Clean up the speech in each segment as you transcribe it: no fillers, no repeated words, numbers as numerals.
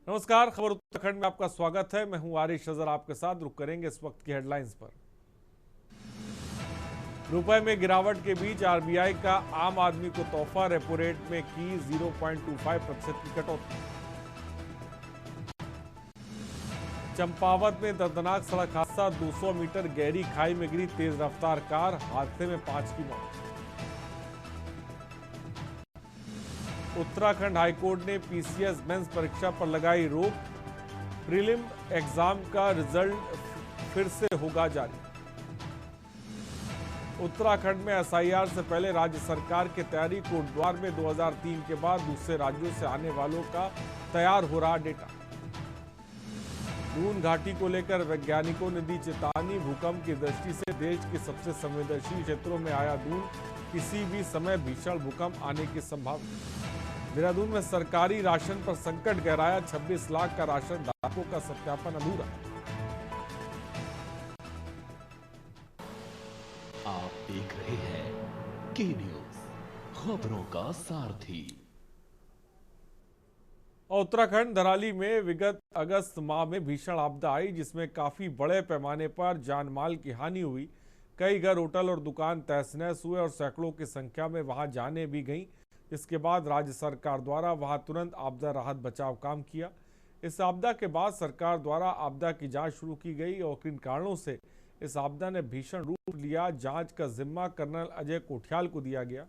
नमस्कार, खबर उत्तराखंड में आपका स्वागत है। मैं हूं आरिश अजहर आपके साथ। रुक करेंगे इस वक्त की हेडलाइंस पर। रुपए में गिरावट के बीच आरबीआई का आम आदमी को तोहफा, रेपो रेट में की 0.25% की कटौती। चंपावत में दर्दनाक सड़क हादसा, 200 मीटर गहरी खाई में गिरी तेज रफ्तार कार, हादसे में 5 की मौत। उत्तराखंड हाईकोर्ट ने पीसीएस मेंस परीक्षा पर लगाई रोक, प्रीलिम एग्जाम का रिजल्ट फिर से होगा जारी। उत्तराखंड में एसआईआर से पहले राज्य सरकार की तैयारी, कोटद्वार में 2003 के बाद दूसरे राज्यों से आने वालों का तैयार हो रहा डेटा। दून घाटी को लेकर वैज्ञानिकों ने दी चेतावनी, भूकंप की दृष्टि से देश के सबसे संवेदनशील क्षेत्रों में आया दून, किसी भी समय भीषण भूकंप आने की संभावना। देहरादून में सरकारी राशन पर संकट गहराया, 26 लाख का राशन धारकों का सत्यापन अधूरा। आप देख रहे हैं के न्यूज, खबरों का सारथी। और उत्तराखंड धराली में विगत अगस्त माह में भीषण आपदा आई, जिसमें काफी बड़े पैमाने पर जान माल की हानि हुई। कई घर, होटल और दुकान तहस नहस हुए और सैकड़ों की संख्या में वहां जाने भी गईं। इसके बाद राज्य सरकार द्वारा वहां तुरंत आपदा राहत बचाव काम किया। इस आपदा के बाद सरकार द्वारा आपदा की जांच शुरू की गई और किन कारणों से इस आपदा ने भीषण रूप लिया, जांच का जिम्मा कर्नल अजय कोठियाल को दिया गया।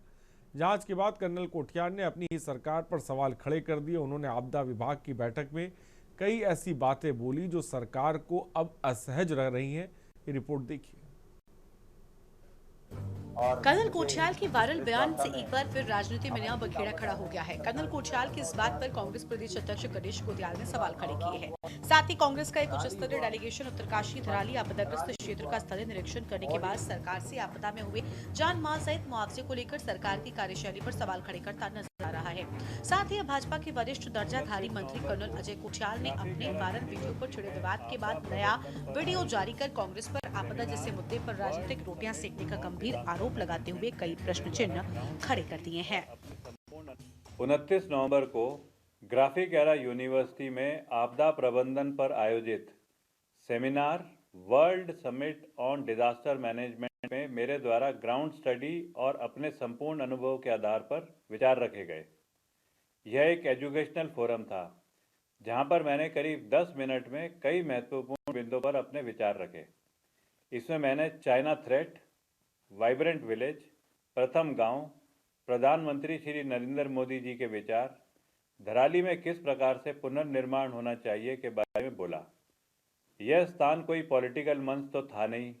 जांच के बाद कर्नल कोठियाल ने अपनी ही सरकार पर सवाल खड़े कर दिए। उन्होंने आपदा विभाग की बैठक में कई ऐसी बातें बोली जो सरकार को अब असहज रह रही हैं। ये रिपोर्ट देखिए। कर्नल कोठियाल के वायरल बयान से एक बार फिर राजनीति में नया बखेड़ा खड़ा हो गया है। कर्नल कोठियाल की इस बात पर कांग्रेस प्रदेश अध्यक्ष गणेश गोदियाल ने सवाल खड़े किए हैं। साथ ही कांग्रेस का एक उच्च स्तरीय डेलीगेशन उत्तरकाशी धराली आपदाग्रस्त क्षेत्र का स्थलीय निरीक्षण करने के बाद सरकार से आपदा में हुए जान माल सहित मुआवजे को लेकर सरकार की कार्यशैली पर सवाल खड़े करता नजर आ रहा है। साथ ही भाजपा के वरिष्ठ दर्जाधारी मंत्री कर्नल अजय कोठियाल ने अपने वायरल वीडियो पर छिड़े विवाद के बाद नया वीडियो जारी कर कांग्रेस पर आपदा जैसे मुद्दे पर राजनीतिक रोटियां सेकने का गंभीर आरोप लगाते हुए कई प्रश्न चिन्ह खड़े कर दिए हैं। 29 नवंबर को ग्राफिक एरा यूनिवर्सिटी में आपदा प्रबंधन पर आयोजित seminar world summit on disaster management में मेरे द्वारा ग्राउंड स्टडी और अपने संपूर्ण अनुभव के आधार पर विचार रखे गए। यह एक एजुकेशनल फोरम था जहां पर मैंने करीब 10 मिनट में कई महत्वपूर्ण बिंदुओं पर अपने विचार रखे। इसमें मैंने चाइना थ्रेट, वाइब्रेंट विलेज, प्रथम गांव, प्रधानमंत्री श्री नरेंद्र मोदी जी के विचार, धराली में किस प्रकार से पुनर्निर्माण होना चाहिए के बारे में बोला। यह स्थान कोई पॉलिटिकल मंच तो था नहीं।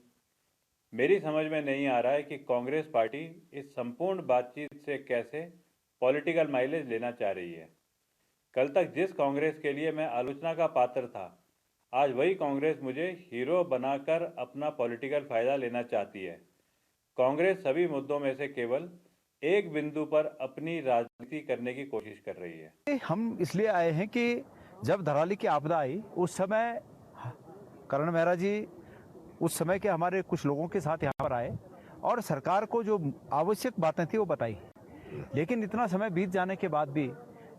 मेरी समझ में नहीं आ रहा है कि कांग्रेस पार्टी इस संपूर्ण बातचीत से कैसे पॉलिटिकल माइलेज लेना चाह रही है। कल तक जिस कांग्रेस के लिए मैं आलोचना का पात्र था, आज वही कांग्रेस मुझे हीरो बनाकर अपना पॉलिटिकल फायदा लेना चाहती है। कांग्रेस सभी मुद्दों में से केवल एक बिंदु पर अपनी राजनीति करने की कोशिश कर रही है। हम इसलिए आए हैं कि जब धराली की आपदा आई उस समय करण मेहरा जी उस समय के हमारे कुछ लोगों के साथ यहाँ पर आए और सरकार को जो आवश्यक बातें थी वो बताई, लेकिन इतना समय बीत जाने के बाद भी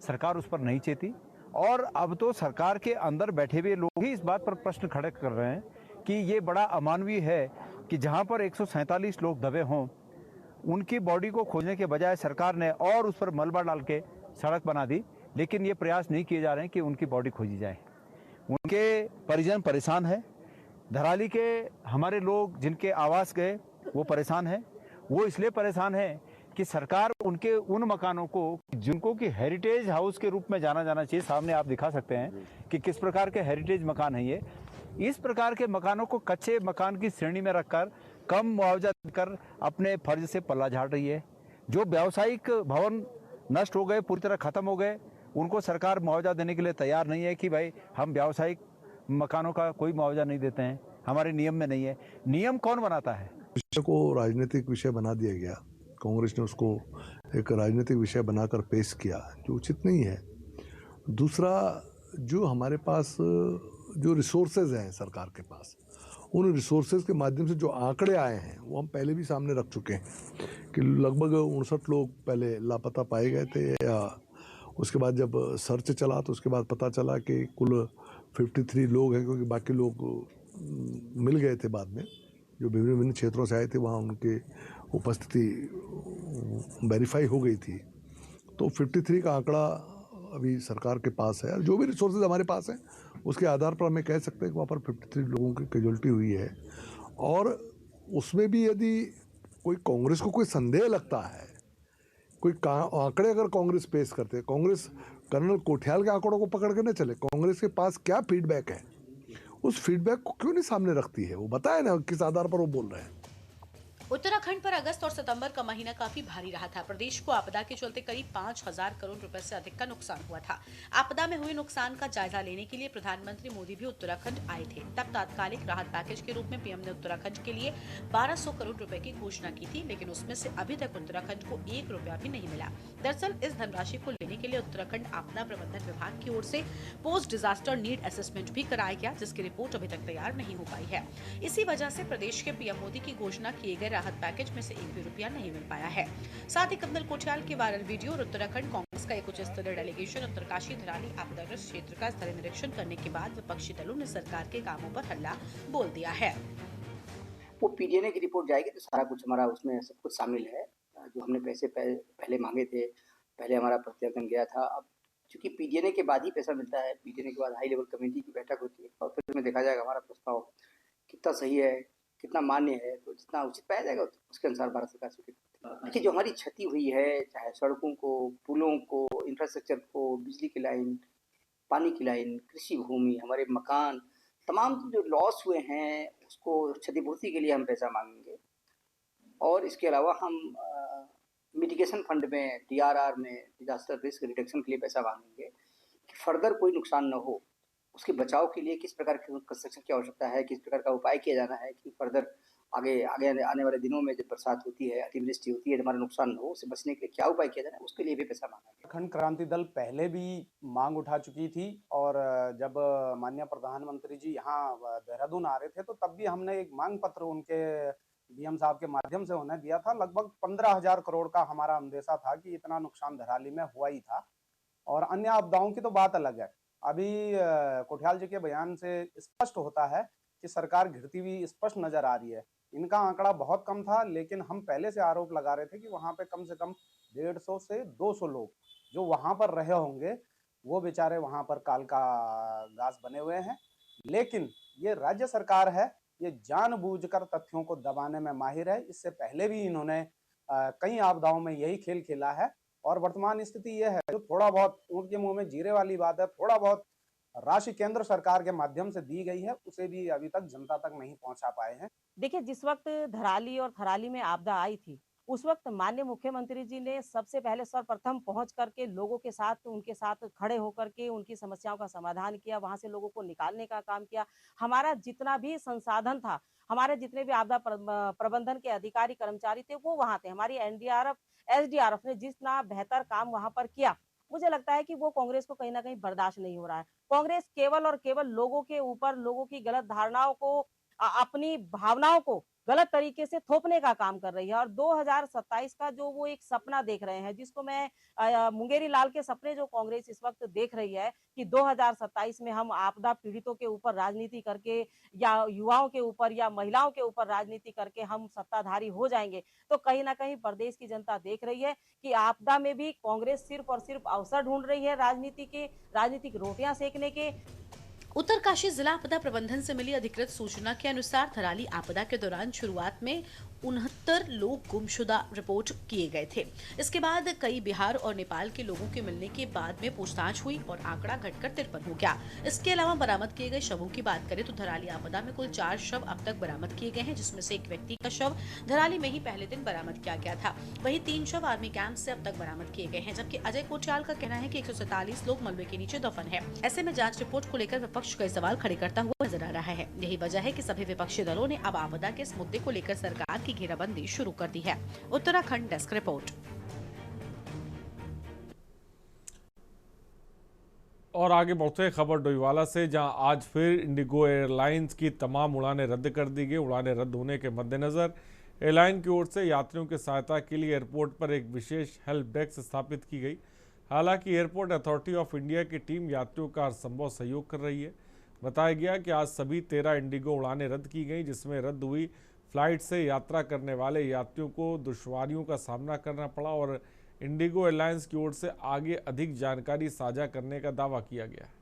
सरकार उस पर नहीं चेती। और अब तो सरकार के अंदर बैठे हुए लोग ही इस बात पर प्रश्न खड़े कर रहे हैं कि ये बड़ा अमानवीय है कि जहाँ पर 147 लोग दबे हों, उनकी बॉडी को खोजने के बजाय सरकार ने और उस पर मलबा डाल के सड़क बना दी, लेकिन ये प्रयास नहीं किए जा रहे हैं कि उनकी बॉडी खोजी जाए। उनके परिजन परेशान हैं। धराली के हमारे लोग जिनके आवास गए वो परेशान हैं। वो इसलिए परेशान हैं कि सरकार उनके उन मकानों को जिनको कि हेरिटेज हाउस के रूप में जाना चाहिए, सामने आप दिखा सकते हैं कि किस प्रकार के हेरिटेज मकान है ये, इस प्रकार के मकानों को कच्चे मकान की श्रेणी में रखकर कम मुआवजा देकर अपने फर्ज से पल्ला झाड़ रही है। जो व्यावसायिक भवन नष्ट हो गए, पूरी तरह खत्म हो गए, उनको सरकार मुआवजा देने के लिए तैयार नहीं है कि भाई हम व्यावसायिक मकानों का कोई मुआवजा नहीं देते हैं, हमारे नियम में नहीं है। नियम कौन बनाता है? विषय को राजनीतिक विषय बना दिया गया। कांग्रेस ने उसको एक राजनीतिक विषय बनाकर पेश किया, जो उचित नहीं है। दूसरा, जो हमारे पास जो रिसोर्सेज हैं सरकार के पास, उन रिसोर्सेज के माध्यम से जो आंकड़े आए हैं वो हम पहले भी सामने रख चुके हैं कि लगभग 59 लोग पहले लापता पाए गए थे या उसके बाद जब सर्च चला तो उसके बाद पता चला कि कुल 53 लोग हैं, क्योंकि बाकी लोग मिल गए थे बाद में, जो विभिन्न विभिन्न क्षेत्रों से आए थे, वहाँ उनके उपस्थिति वेरीफाई हो गई थी। तो 53 का आंकड़ा अभी सरकार के पास है, और जो भी रिसोर्सेज हमारे पास हैं उसके आधार पर हमें कह सकते हैं कि वहाँ पर 53 लोगों की कैजुअल्टी हुई है। और उसमें भी यदि कोई कांग्रेस को कोई संदेह लगता है, कोई आंकड़े अगर कांग्रेस पेश करते हैं, कांग्रेस कर्नल कोठियाल के आंकड़ों को पकड़ के न चले, कांग्रेस के पास क्या फीडबैक है, उस फीडबैक को क्यों नहीं सामने रखती है, वो बताए ना किस आधार पर वो बोल रहे हैं। उत्तराखंड पर अगस्त और सितंबर का महीना काफी भारी रहा था। प्रदेश को आपदा के चलते करीब 5,000 करोड़ रुपए से अधिक का नुकसान हुआ था। आपदा में हुए नुकसान का जायजा लेने के लिए प्रधानमंत्री मोदी भी उत्तराखंड आए थे। तब तात्कालिक राहत पैकेज के रूप में पीएम ने उत्तराखंड के लिए 1200 करोड़ रुपए की घोषणा की थी, लेकिन उसमें से अभी तक उत्तराखंड को 1 रुपया भी नहीं मिला। दरअसल इस धनराशि को लेने के लिए उत्तराखंड आपदा प्रबंधन विभाग की ओर से पोस्ट डिजास्टर नीड असेसमेंट भी कराया गया, जिसकी रिपोर्ट अभी तक तैयार नहीं हो पाई है। इसी वजह से प्रदेश के पीएम मोदी की घोषणा किए गए राहत पैकेज में से 1 भी रुपया नहीं मिल पाया है। साथ ही कर्नल कोठियाल की वायरल वीडियो और उत्तराखंड कांग्रेस का एक उच्च स्तरीय डेलीगेशन उत्तरकाशी धराली आपदाग्रस्त क्षेत्र का स्थलीय निरीक्षण करने के बाद विपक्षी दलों ने सरकार के कामों पर हल्ला बोल दिया है। वो पीडीएनए की रिपोर्ट जाएगी तो सारा कुछ हमारा उसमें सब कुछ शामिल है। जो हमने पैसे पहले मांगे थे, पहले हमारा प्रत्यावर्तन गया था, अब चूंकि पीडीएनए के बाद ही पैसा मिलता है, पीडीएनए के बाद हाई लेवल कमेटी की बैठक होती है और फिर उसमें देखा जाएगा हमारा प्रस्ताव कितना सही है, कितना मान्य है, तो जितना उचित पाया जाएगा उसके अनुसार भारत सरकार स्वीकृत करती है। देखिए, जो हमारी क्षति हुई है, चाहे सड़कों को, पुलों को, इंफ्रास्ट्रक्चर को, बिजली की लाइन, पानी की लाइन, कृषि भूमि, हमारे मकान, तमाम जो लॉस हुए हैं उसको क्षतिपूर्ति के लिए हम पैसा मांगेंगे। और इसके अलावा हम मिटिगेशन फंड में, डीआरआर में, डिजास्टर रिस्क रिडक्शन के लिए पैसा मांगेंगे कि फर्दर कोई नुकसान न हो, उसके बचाव के लिए किस प्रकार की कंस्ट्रक्शन की आवश्यकता है, किस प्रकार का उपाय किया जाना है कि फर्दर आगे आने वाले दिनों में जब बरसात होती है, अतिवृष्टि होती है, हमारा नुकसान न हो, उससे बचने के लिए क्या उपाय किया जाना है, उसके लिए भी पैसा मांगा गया। उत्तराखंड क्रांति दल पहले भी मांग उठा चुकी थी और जब माननीय प्रधानमंत्री जी यहाँ देहरादून आ रहे थे तो तब भी हमने एक मांग पत्र उनके डीएम साहब के माध्यम से उन्हें दिया था। लगभग 15,000 करोड़ का हमारा अंदेशा था कि इतना नुकसान धराली में हुआ ही था। और अन्य आपदाओं की तो बात अलग है। अभी कोठियाल जी के बयान से स्पष्ट होता है कि सरकार घिरती हुई स्पष्ट नजर आ रही है। इनका आंकड़ा बहुत कम था, लेकिन हम पहले से आरोप लगा रहे थे कि वहां पे कम से कम 150 से 200 लोग जो वहां पर रहे होंगे वो बेचारे वहां पर काल का गास बने हुए हैं। लेकिन ये राज्य सरकार है, ये जानबूझकर तथ्यों को दबाने में माहिर है। इससे पहले भी इन्होंने कई आपदाओं में यही खेल खेला है और वर्तमान स्थिति ये है जो थोड़ा बहुत ऊंट के मुंह में जीरे वाली बात है, थोड़ा बहुत राशि केंद्र सरकार के माध्यम से दी गई है, उसे भी अभी तक जनता तक नहीं पहुंचा पाए हैं। देखिए, जिस वक्त धराली और थराली में आपदा आई थी उस वक्त माननीय मुख्यमंत्री जी ने सबसे पहले सर्वप्रथम पहुंच करके लोगों के साथ, उनके साथ खड़े होकर के उनकी समस्याओं का समाधान किया, वहां से लोगों को निकालने का काम किया। हमारा जितना भी संसाधन था, हमारे जितने भी आपदा प्रबंधन के अधिकारी कर्मचारी थे वो वहां थे। हमारी एनडीआरएफ, एसडीआरएफ ने जितना बेहतर काम वहां पर किया, मुझे लगता है कि वो कांग्रेस को कहीं ना कहीं बर्दाश्त नहीं हो रहा है। कांग्रेस केवल और केवल लोगों के ऊपर, लोगों की गलत धारणाओं को, अपनी भावनाओं को गलत तरीके से थोपने का काम कर रही है। और 2027 का जो वो एक सपना देख रहे हैं, जिसको मैं मुंगेरी लाल के सपने जो कांग्रेस इस वक्त देख रही है कि 2027 में हम आपदा पीड़ितों के ऊपर राजनीति करके या युवाओं के ऊपर या महिलाओं के ऊपर राजनीति करके हम सत्ताधारी हो जाएंगे, तो कहीं ना कहीं प्रदेश की जनता देख रही है कि आपदा में भी कांग्रेस सिर्फ और सिर्फ अवसर ढूंढ रही है राजनीतिक रोटियां सेकने के। उत्तरकाशी जिला आपदा प्रबंधन से मिली अधिकृत सूचना के अनुसार थराली आपदा के दौरान शुरुआत में 69 लोग गुमशुदा रिपोर्ट किए गए थे। इसके बाद कई बिहार और नेपाल के लोगों के मिलने के बाद में पूछताछ हुई और आंकड़ा घटकर 53 हो गया। इसके अलावा बरामद किए गए शवों की बात करें तो धराली आपदा में कुल 4 शव अब तक बरामद किए गए हैं, जिसमें से एक व्यक्ति का शव धराली में ही पहले दिन बरामद किया गया था। वहीं 3 शव आर्मी कैंप से अब तक बरामद किए गए हैं, जबकि अजय कोठियाल का कहना है कि 147 लोग मलबे के नीचे दफन है। ऐसे में जाँच रिपोर्ट को लेकर विपक्ष कई सवाल खड़े करता हुआ नजर आ रहा है। यही वजह है कि सभी विपक्षी दलों ने अब आपदा के इस मुद्दे को लेकर सरकार की घेराबंदी शुरू कर दी है। Uttarakhand desk report. और आगे बढ़ते खबर डोईवाला से, जहां आज फिर इंडिगो एयरलाइंस की तमाम उड़ानें रद्द कर दी गई। उड़ानें रद्द होने के मद्देनजर एयरलाइन की ओर से यात्रियों की सहायता के लिए एयरपोर्ट पर एक विशेष हेल्प डेस्क स्थापित की गई। हालांकि एयरपोर्ट अथॉरिटी ऑफ इंडिया की टीम यात्रियों का हर संभव सहयोग कर रही है। बताया गया कि आज सभी 13 इंडिगो उड़ानें रद्द की गई, जिसमें रद्द हुई फ्लाइट से यात्रा करने वाले यात्रियों को दुश्वारियों का सामना करना पड़ा और इंडिगो एयरलाइंस की ओर से आगे अधिक जानकारी साझा करने का दावा किया गया है।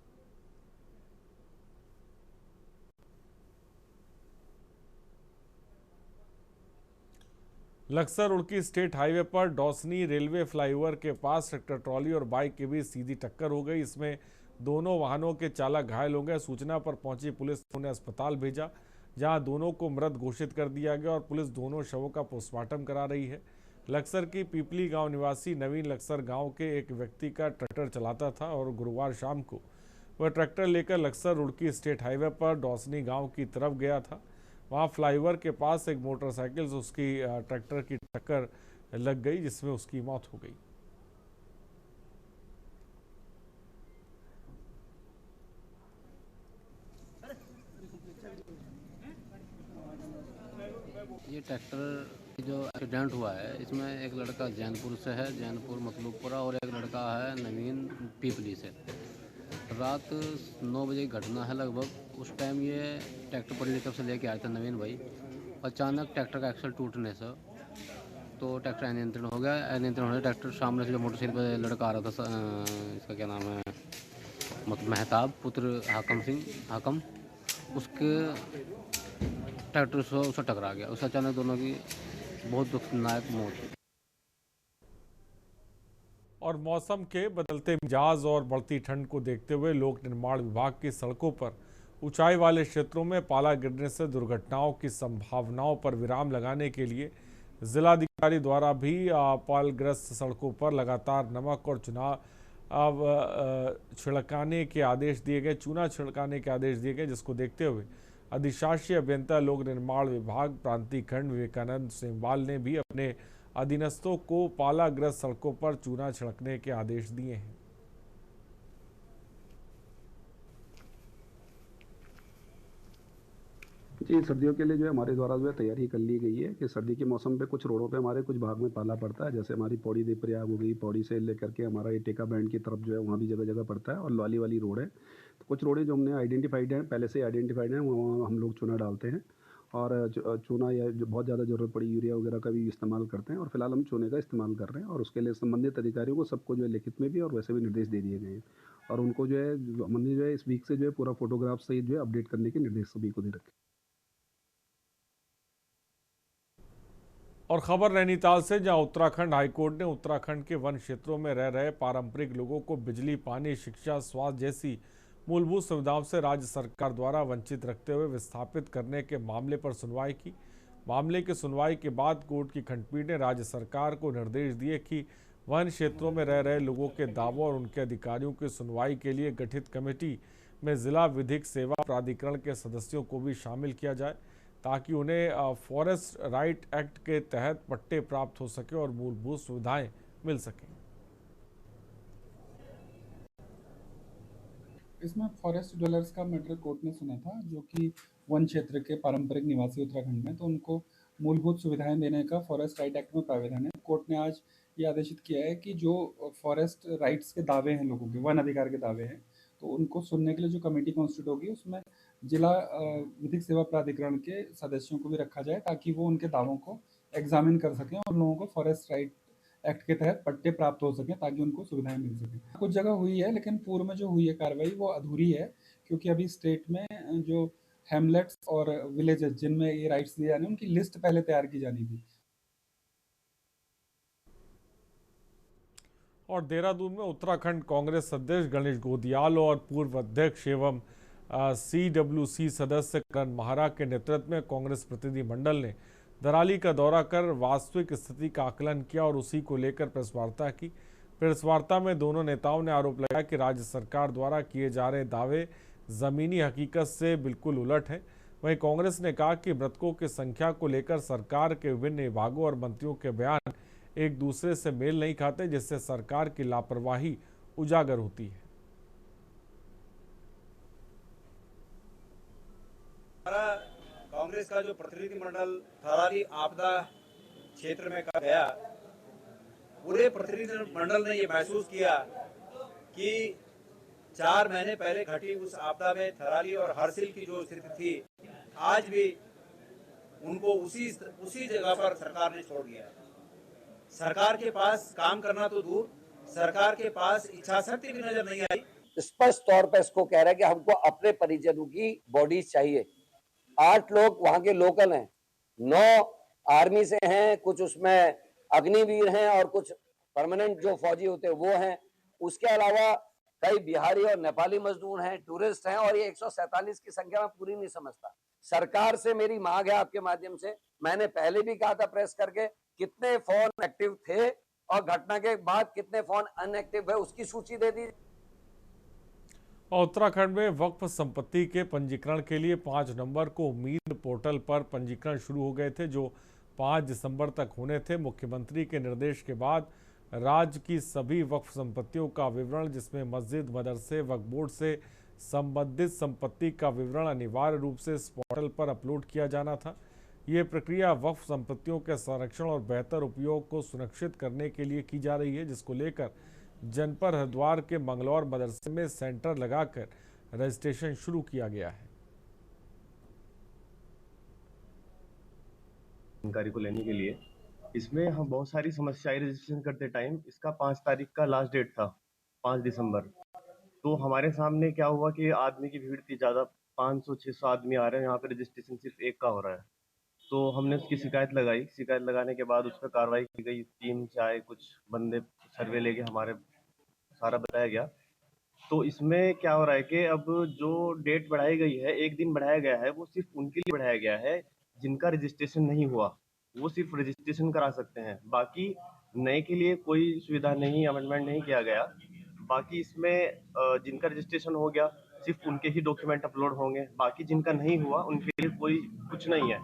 लक्सर रुड़की स्टेट हाईवे पर डौसनी रेलवे फ्लाईओवर के पास ट्रैक्टर ट्रॉली और बाइक के बीच सीधी टक्कर हो गई। इसमें दोनों वाहनों के चालक घायल हो गए। सूचना पर पहुंची पुलिस ने उन्हें अस्पताल भेजा, जहां दोनों को मृत घोषित कर दिया गया और पुलिस दोनों शवों का पोस्टमार्टम करा रही है। लक्सर की पीपली गांव निवासी नवीन लक्सर गांव के एक व्यक्ति का ट्रैक्टर चलाता था और गुरुवार शाम को वह ट्रैक्टर लेकर लक्सर रुड़की स्टेट हाईवे पर डौसनी गांव की तरफ गया था। वहां फ्लाईओवर के पास एक मोटरसाइकिल से उसकी ट्रैक्टर की टक्कर लग गई, जिसमें उसकी मौत हो गई। ये ट्रैक्टर जो एक्सीडेंट हुआ है इसमें एक लड़का जैनपुर से है, जैनपुर मतलूबपुरा, और एक लड़का है नवीन पीपली से। रात 9 बजे की घटना है लगभग। उस टाइम ये ट्रैक्टर पड़ी तरफ से लेके आए थे नवीन भाई। अचानक ट्रैक्टर का एक्सल टूटने से तो ट्रैक्टर अनियंत्रण हो गया। अनियंत्रण होने ट्रैक्टर सामने से जो मोटरसाइकिल पर लड़का आ रहा था, इसका क्या नाम है, मतलब मेहताब पुत्र हाकम, उसके ट्रैक्टर से उसे टकरा गया। उस अचानक दोनों की बहुत दुखदायक मौत हुई। और मौसम के बदलते मिजाज और बढ़ती ठंड को देखते हुए लोक निर्माण विभाग की सड़कों पर ऊंचाई वाले क्षेत्रों में पाला गिरने से दुर्घटनाओं की संभावनाओं पर विराम लगाने के लिए जिलाधिकारी द्वारा भी पालग्रस्त सड़कों पर लगातार नमक और चूना छिड़काने के आदेश दिए गए, जिसको देखते हुए अधिशासी अभियंता लोक निर्माण विभाग प्रांतीय खंड विवेकानंद सेमवाल ने भी अपने अधीनस्थों को पालाग्रस्त सड़कों पर चूना छिड़कने के आदेश दिए हैं। जी, सर्दियों के लिए जो है हमारे द्वारा जो है तैयारी कर ली गई है कि सर्दी के मौसम पे कुछ रोडों पे हमारे कुछ भाग में पाला पड़ता है। जैसे हमारी पौड़ी देवप्रयाग हो गई, पौड़ी से लेकर के हमारा ये टेका बैंड की तरफ जो है वहाँ भी जगह जगह पड़ता है, और लॉली वाली रोड है। तो कुछ रोडें जो हमने आइडेंटिफाइड हैं, पहले से आइडेंटिफाइड हैं, वहाँ हम लोग चूना डालते हैं और चूना या जो बहुत ज़्यादा ज़रूरत पड़ी यूरिया वगैरह का भी इस्तेमाल करते हैं। और फिलहाल हम चूने का इस्तेमाल कर रहे हैं और उसके लिए संबंधित अधिकारियों को सबको जो है लिखित में भी और वैसे भी निर्देश दे दिए गए हैं। और उनको जो है हमने जो है इस वीक से जो है पूरा फोटोग्राफ सहित जो है अपडेट करने के निर्देश सभी को दे रखे। और खबर नैनीताल से, जहां उत्तराखंड हाईकोर्ट ने उत्तराखंड के वन क्षेत्रों में रह रहे पारंपरिक लोगों को बिजली, पानी, शिक्षा, स्वास्थ्य जैसी मूलभूत सुविधाओं से राज्य सरकार द्वारा वंचित रखते हुए विस्थापित करने के मामले पर सुनवाई की। मामले की सुनवाई के बाद कोर्ट की खंडपीठ ने राज्य सरकार को निर्देश दिए कि वन क्षेत्रों में रह रहे लोगों के दावों और उनके अधिकारियों की सुनवाई के लिए गठित कमेटी में जिला विधिक सेवा प्राधिकरण के सदस्यों को भी शामिल किया जाए, ताकि उन्हें फॉरेस्ट राइट एक्ट के तहत पट्टे प्राप्त हो सके और मूलभूत सुविधाएं मिल सकें। इसमें फॉरेस्ट ड्वेलर्स का मैटर कोर्ट ने सुना था, जो कि वन क्षेत्र के पारंपरिक निवासी उत्तराखंड में, तो उनको मूलभूत सुविधाएं देने का फॉरेस्ट राइट एक्ट में प्रावधान है। कोर्ट ने आज ये आदेशित किया है कि जो फॉरेस्ट राइट्स के दावे हैं, लोगों के वन अधिकार के दावे हैं, तो उनको सुनने के लिए जो कमेटी कॉन्स्टिट्यूट होगी उसमें जिला विधिक सेवा प्राधिकरण के सदस्यों को भी रखा जाए, ताकि वो उनके दावों को एग्जामिन कर सकें और लोगों को फॉरेस्ट राइट एक्ट के तहत पट्टे प्राप्त हो सकें, ताकि उनको सुविधाएं मिल सकें। कुछ जगह हुई है, लेकिन पूर्व में जो हुई है कार्रवाई वो अधूरी है, क्योंकि अभी स्टेट में जो हैमलेट्स और विलेजेस जिनमें ये राइट्स दिए जाने उनकी लिस्ट पहले तैयार की जानी थी। और देहरादून में उत्तराखंड कांग्रेस अध्यक्ष गणेश गोदियाल और पूर्व अध्यक्ष एवं CWC सदस्य करण महारा के नेतृत्व में कांग्रेस प्रतिनिधिमंडल ने दराली का दौरा कर वास्तविक स्थिति का आकलन किया और उसी को लेकर प्रेस वार्ता की। प्रेस वार्ता में दोनों नेताओं ने आरोप लगाया कि राज्य सरकार द्वारा किए जा रहे दावे जमीनी हकीकत से बिल्कुल उलट हैं। वहीं कांग्रेस ने कहा कि मृतकों की संख्या को लेकर सरकार के विभिन्न विभागों और मंत्रियों के बयान एक दूसरे से मेल नहीं खाते, जिससे सरकार की लापरवाही उजागर होती है। हमारा कांग्रेस का जो प्रतिनिधिमंडल थराली आपदा क्षेत्र में गया, पूरे प्रतिनिधिमंडल ने ये महसूस किया कि 4 महीने पहले घटी उस आपदा में थराली और हरसिल की जो स्थिति थी, आज भी उनको उसी जगह पर सरकार ने छोड़ दिया। सरकार के पास काम करना तो दूर, सरकार के पास इच्छा शक्ति भी नजर नहीं आई। स्पष्ट तौर पर इसको कह रहा है कि हमको अपने परिजनों की बॉडीज चाहिए। 8 लोग वहां के लोकल हैं, 9 आर्मी से हैं, कुछ उसमें अग्निवीर हैं और कुछ परमानेंट जो फौजी होते हैं वो हैं। उसके अलावा कई बिहारी और नेपाली मजदूर हैं, टूरिस्ट हैं, और ये 147 की संख्या में पूरी नहीं समझता। सरकार से मेरी मांग है आपके माध्यम से, मैंने पहले भी कहा था प्रेस करके, कितने फोन एक्टिव थे और घटना के बाद कितने फोन अनएक्टिव है उसकी सूची दे दी। और उत्तराखंड में वक्फ संपत्ति के पंजीकरण के लिए 5 नवंबर को उम्मीद पोर्टल पर पंजीकरण शुरू हो गए थे, जो 5 दिसंबर तक होने थे। मुख्यमंत्री के निर्देश के बाद राज्य की सभी वक्फ संपत्तियों का विवरण, जिसमें मस्जिद, मदरसे, वक्फ बोर्ड से संबंधित संपत्ति का विवरण अनिवार्य रूप से इस पोर्टल पर अपलोड किया जाना था। ये प्रक्रिया वक्फ संपत्तियों के संरक्षण और बेहतर उपयोग को सुनिश्चित करने के लिए की जा रही है, जिसको लेकर जनपद हरिद्वार के मंगलौर मदरसे में सेंटर लगाकर रजिस्ट्रेशन शुरू किया गया है। जानकारी को लेने के लिए इसमें हम बहुत सारी समस्याएं रजिस्ट्रेशन करते टाइम, इसका 5 तारीख का लास्ट डेट था, 5 दिसंबर। तो हमारे सामने क्या हुआ कि आदमी की भीड़ थी ज़्यादा, 500-600 आदमी आ रहे हैं, यहाँ पे रजिस्ट्रेशन सिर्फ एक का हो रहा है। तो हमने उसकी शिकायत लगाई, शिकायत लगाने के बाद उस पर कार्रवाई की गई। टीम से आए कुछ बंदे, सर्वे लेके हमारे सारा बताया गया। तो इसमें क्या हो रहा है कि अब जो डेट बढ़ाई गई है, 1 दिन बढ़ाया गया है, वो सिर्फ उनके लिए बढ़ाया गया है जिनका रजिस्ट्रेशन नहीं हुआ, वो सिर्फ रजिस्ट्रेशन करा सकते हैं। बाकी नए के लिए कोई सुविधा नहीं, अमेंडमेंट नहीं किया गया। बाकी इसमें जिनका रजिस्ट्रेशन हो गया सिर्फ उनके ही डॉक्यूमेंट अपलोड होंगे, बाकी जिनका नहीं हुआ उनके लिए कोई कुछ नहीं है।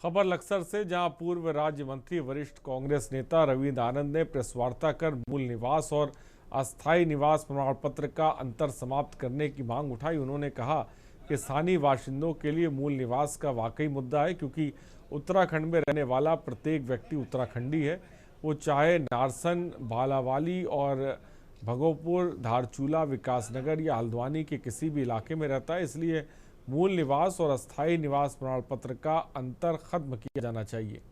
खबर लक्सर से, जहां पूर्व राज्य मंत्री वरिष्ठ कांग्रेस नेता रविंद्र आनंद ने प्रेस वार्ता कर मूल निवास और अस्थायी निवास प्रमाण पत्र का अंतर समाप्त करने की मांग उठाई। उन्होंने कहा कि स्थानीय बाशिंदों के लिए मूल निवास का वाकई मुद्दा है, क्योंकि उत्तराखंड में रहने वाला प्रत्येक व्यक्ति उत्तराखंडी है, वो चाहे नारसन, भालावाली और भगोपुर, धारचूला, विकासनगर या हल्द्वानी के किसी भी इलाके में रहता है। इसलिए मूल निवास और अस्थायी निवास प्रमाण पत्र का अंतर खत्म किया जाना चाहिए।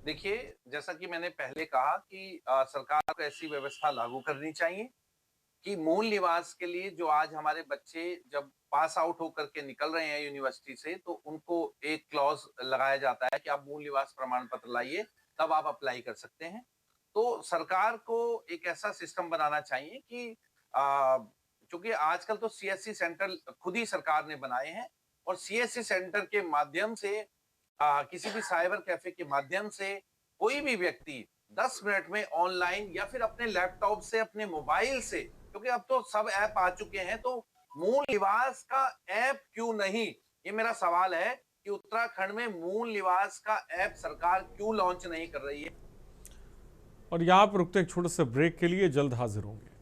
देखिए, जैसा कि मैंने पहले कहा कि सरकार को ऐसी व्यवस्था लागू करनी चाहिए कि मूल निवास के लिए जो आज हमारे बच्चे जब पास आउट होकर के निकल रहे हैं यूनिवर्सिटी से, तो उनको एक क्लॉज लगाया जाता है कि आप मूल निवास प्रमाण पत्र लाइए, तब आप अप्लाई कर सकते हैं। तो सरकार को एक ऐसा सिस्टम बनाना चाहिए कि क्योंकि आजकल तो सीएससी सेंटर खुद ही सरकार ने बनाए हैं, और सीएससी सेंटर के माध्यम से किसी भी साइबर कैफे के माध्यम से कोई भी व्यक्ति 10 मिनट में ऑनलाइन या फिर अपने लैपटॉप से, अपने मोबाइल से, क्योंकि अब तो सब ऐप आ चुके हैं, तो मूल निवास का ऐप क्यों नहीं, ये मेरा सवाल है कि उत्तराखंड में मूल निवास का ऐप सरकार क्यों लॉन्च नहीं कर रही है। और यहाँ पर रुकते एक छोटे से ब्रेक के लिए, जल्द हाजिर होंगे।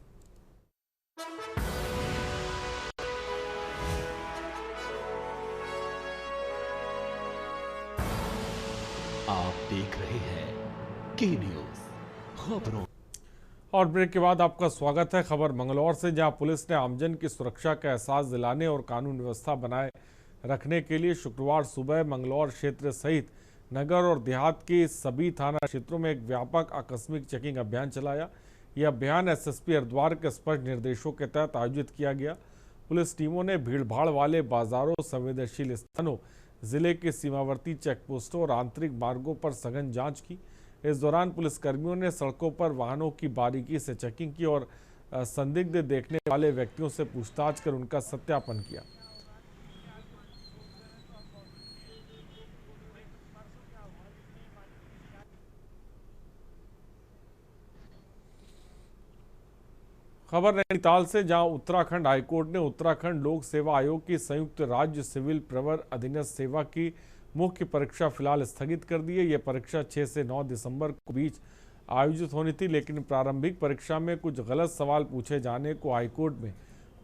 आप देख रहे हैं के न्यूज़ खबरों। और ब्रेक के बाद आपका स्वागत है। खबर मंगलौर से, जहां पुलिस ने आमजन की सुरक्षा का एहसास दिलाने और कानून व्यवस्था बनाए रखने के लिए शुक्रवार सुबह मंगलौर क्षेत्र सहित नगर और देहात के सभी थाना क्षेत्रों में एक व्यापक आकस्मिक चेकिंग अभियान चलाया। यह अभियान एसएसपी हरिद्वार के स्पष्ट निर्देशों के तहत आयोजित किया गया। पुलिस टीमों ने भीड़भाड़ वाले बाजारों, संवेदनशील स्थानों, जिले के सीमावर्ती चेकपोस्टों और आंतरिक मार्गों पर सघन जांच की। इस दौरान पुलिसकर्मियों ने सड़कों पर वाहनों की बारीकी से चेकिंग की और संदिग्ध देखने वाले व्यक्तियों से पूछताछ कर उनका सत्यापन किया। खबर नैनीताल से, जहां उत्तराखंड हाईकोर्ट ने उत्तराखंड लोक सेवा आयोग की संयुक्त राज्य सिविल प्रवर अधीनस्थ सेवा की मुख्य परीक्षा फिलहाल स्थगित कर दी है। यह परीक्षा 6 से 9 दिसंबर के बीच आयोजित होनी थी, लेकिन प्रारंभिक परीक्षा में कुछ गलत सवाल पूछे जाने को हाईकोर्ट में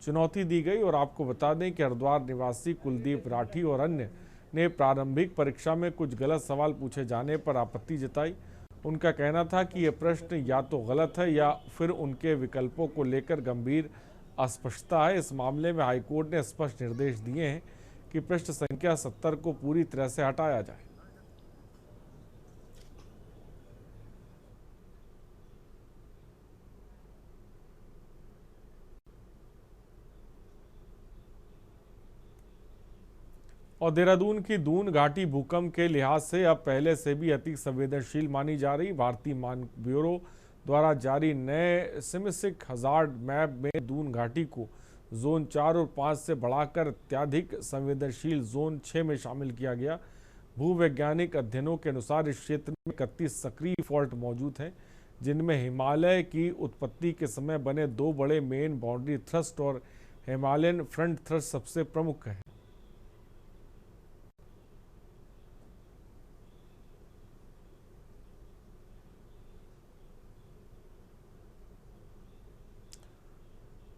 चुनौती दी गई। और आपको बता दें कि हरिद्वार निवासी कुलदीप राठी और अन्य ने प्रारंभिक परीक्षा में कुछ गलत सवाल पूछे जाने पर आपत्ति जताई। उनका कहना था कि ये प्रश्न या तो गलत है या फिर उनके विकल्पों को लेकर गंभीर अस्पष्टता है। इस मामले में हाईकोर्ट ने स्पष्ट निर्देश दिए हैं कि पृष्ठ संख्या 70 को पूरी तरह से हटाया जाए। और देहरादून की दून घाटी भूकंप के लिहाज से अब पहले से भी अति संवेदनशील मानी जा रही। भारतीय मानक ब्यूरो द्वारा जारी नए सिस्मिक हजार्ड मैप में दून घाटी को जोन 4 और 5 से बढ़ाकर अत्यधिक संवेदनशील जोन 6 में शामिल किया गया। भूवैज्ञानिक अध्ययनों के अनुसार इस क्षेत्र में 31 सक्रिय फॉल्ट मौजूद हैं, जिनमें हिमालय की उत्पत्ति के समय बने 2 बड़े मेन बाउंड्री थ्रस्ट और हिमालयन फ्रंट थ्रस्ट सबसे प्रमुख हैं।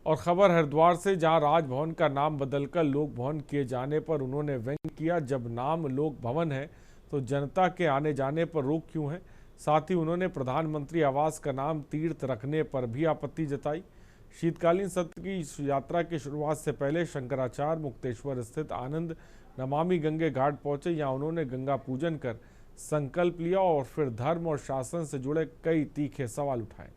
और खबर हरिद्वार से, जहां राजभवन का नाम बदलकर लोक भवन किए जाने पर उन्होंने व्यंग्य किया, जब नाम लोक भवन है तो जनता के आने जाने पर रोक क्यों है। साथ ही उन्होंने प्रधानमंत्री आवास का नाम तीर्थ रखने पर भी आपत्ति जताई। शीतकालीन सत्र की यात्रा की शुरुआत से पहले शंकराचार्य मुक्तेश्वर स्थित आनंद नमामि गंगे घाट पहुंचे। यहाँ उन्होंने गंगा पूजन कर संकल्प लिया और फिर धर्म और शासन से जुड़े कई तीखे सवाल उठाए।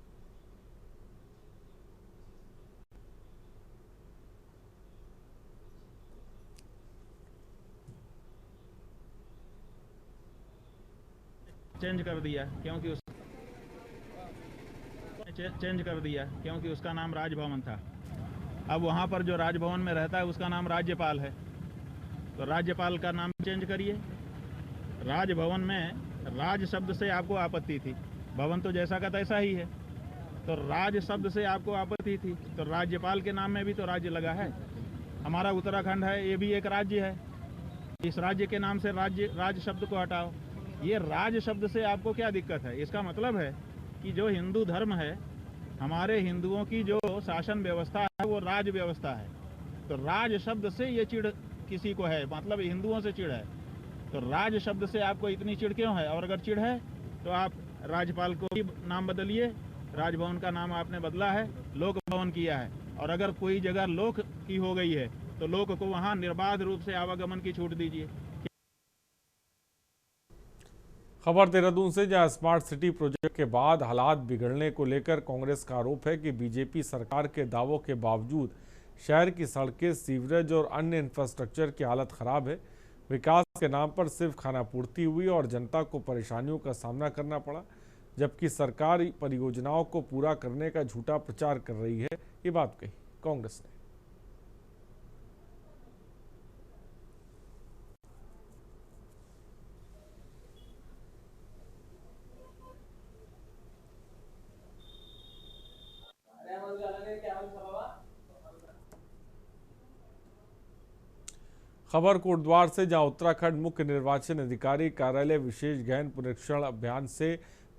चेंज कर दिया क्योंकि उसका नाम राजभवन था। अब वहाँ पर जो राजभवन में रहता है उसका नाम राज्यपाल है, तो राज्यपाल का नाम चेंज करिए। राजभवन में राज शब्द से आपको आपत्ति थी, भवन तो जैसा का तैसा ही है, तो राज शब्द से आपको आपत्ति थी, तो राज्यपाल के नाम में भी तो राज्य लगा है। हमारा उत्तराखंड है, ये भी एक राज्य है, इस राज्य के नाम से राज शब्द को हटाओ। ये राज शब्द से आपको क्या दिक्कत है? इसका मतलब है कि जो हिंदू धर्म है, हमारे हिंदुओं की जो शासन व्यवस्था है वो राज व्यवस्था है, तो राज शब्द से ये चिढ़ किसी को है, मतलब हिंदुओं से चिढ़ है। तो राज शब्द से आपको इतनी चिढ़ क्यों है? और अगर चिढ़ है तो आप राज्यपाल को ही नाम बदलिए। राजभवन का नाम आपने बदला है, लोक भवन किया है, और अगर कोई जगह लोक की हो गई है तो लोक को वहाँ निर्बाध रूप से आवागमन की छूट दीजिए। खबर देहरादून से, जहां स्मार्ट सिटी प्रोजेक्ट के बाद हालात बिगड़ने को लेकर कांग्रेस का आरोप है कि बीजेपी सरकार के दावों के बावजूद शहर की सड़कें, सीवरेज और अन्य इंफ्रास्ट्रक्चर की हालत खराब है। विकास के नाम पर सिर्फ खानापूर्ति हुई और जनता को परेशानियों का सामना करना पड़ा, जबकि सरकार परियोजनाओं को पूरा करने का झूठा प्रचार कर रही है। ये बात कही कांग्रेस ने। खबर कोटद्वार से, जहां उत्तराखंड मुख्य निर्वाचन अधिकारी कार्यालय विशेष गहन पुनरीक्षण अभियान से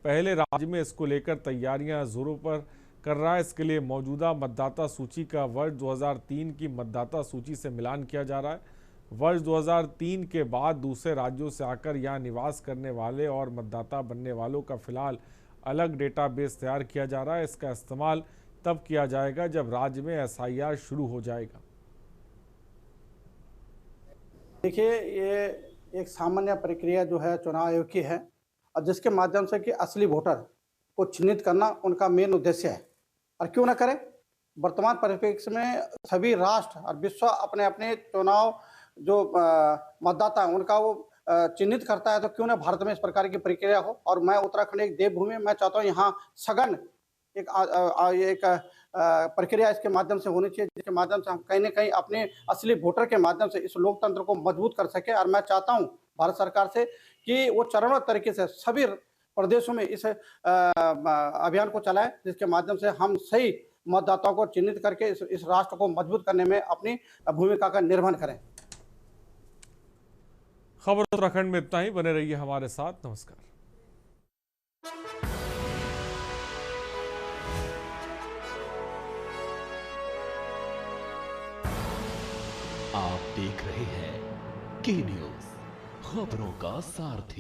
पहले राज्य में इसको लेकर तैयारियां जोरों पर कर रहा है। इसके लिए मौजूदा मतदाता सूची का वर्ष 2003 की मतदाता सूची से मिलान किया जा रहा है। वर्ष 2003 के बाद दूसरे राज्यों से आकर यहां निवास करने वाले और मतदाता बनने वालों का फिलहाल अलग डेटाबेस तैयार किया जा रहा है। इसका इस्तेमाल तब किया जाएगा जब राज्य में SIR शुरू हो जाएगा। देखिए, ये एक सामान्य प्रक्रिया जो है चुनाव आयोग की है, और जिसके माध्यम से कि असली वोटर को चिन्हित करना उनका मेन उद्देश्य है। और क्यों ना करें, वर्तमान परिप्रेक्ष्य में सभी राष्ट्र और विश्व अपने अपने चुनाव जो मतदाता है उनका वो चिन्हित करता है, तो क्यों ना भारत में इस प्रकार की प्रक्रिया हो। और मैं उत्तराखंड एक देवभूमि, मैं चाहता हूँ यहाँ सघन एक प्रक्रिया इसके माध्यम से होनी चाहिए, जिसके माध्यम से हम कहीं ना कहीं अपने असली वोटर के माध्यम से इस लोकतंत्र को मजबूत कर सके। और मैं चाहता हूं भारत सरकार से कि वो चरणबद्ध तरीके से सभी प्रदेशों में इस अभियान को चलाए, जिसके माध्यम से हम सही मतदाताओं को चिन्हित करके इस राष्ट्र को मजबूत करने में अपनी भूमिका का निर्वहन करें। खबर उत्तराखंड में इतना ही। बने रहिए हमारे साथ। नमस्कार। आप देख रहे हैं के न्यूज। खबरों का सारथी।